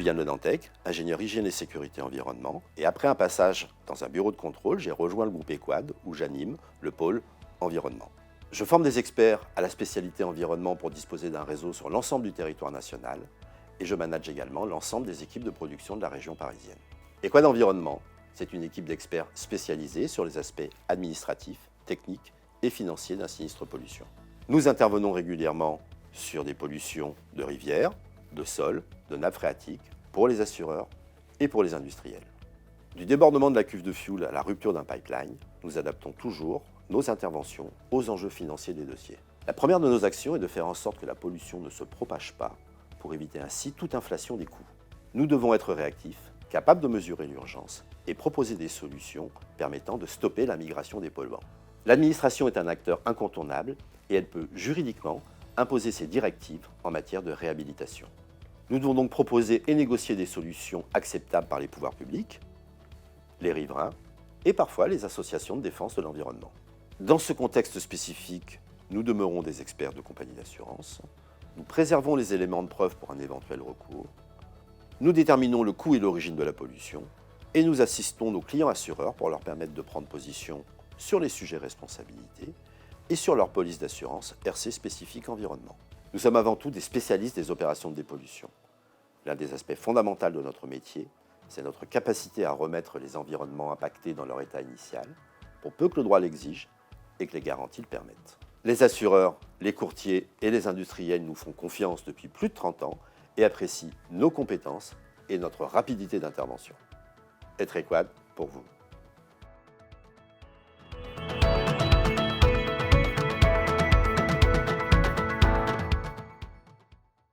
suis Yann Le Dantec, ingénieur hygiène et sécurité environnement, et après un passage dans un bureau de contrôle, j'ai rejoint le groupe Equad, où j'anime le pôle environnement. Je forme des experts à la spécialité environnement pour disposer d'un réseau sur l'ensemble du territoire national, et je manage également l'ensemble des équipes de production de la région parisienne. Equad Environnement, c'est une équipe d'experts spécialisés sur les aspects administratifs, techniques et financiers d'un sinistre pollution. Nous intervenons régulièrement sur des pollutions de rivières, de sols, de nappes phréatiques, pour les assureurs et pour les industriels. Du débordement de la cuve de fioul à la rupture d'un pipeline, nous adaptons toujours nos interventions aux enjeux financiers des dossiers. La première de nos actions est de faire en sorte que la pollution ne se propage pas pour éviter ainsi toute inflation des coûts. Nous devons être réactifs, capables de mesurer l'urgence et proposer des solutions permettant de stopper la migration des polluants. L'administration est un acteur incontournable et elle peut juridiquement imposer ses directives en matière de réhabilitation. Nous devons donc proposer et négocier des solutions acceptables par les pouvoirs publics, les riverains et parfois les associations de défense de l'environnement. Dans ce contexte spécifique, nous demeurons des experts de compagnie d'assurance, nous préservons les éléments de preuve pour un éventuel recours, nous déterminons le coût et l'origine de la pollution et nous assistons nos clients assureurs pour leur permettre de prendre position sur les sujets responsabilité et sur leur police d'assurance RC spécifique environnement. Nous sommes avant tout des spécialistes des opérations de dépollution. L'un des aspects fondamentaux de notre métier, c'est notre capacité à remettre les environnements impactés dans leur état initial, pour peu que le droit l'exige et que les garanties le permettent. Les assureurs, les courtiers et les industriels nous font confiance depuis plus de 30 ans et apprécient nos compétences et notre rapidité d'intervention. Être Equad pour vous.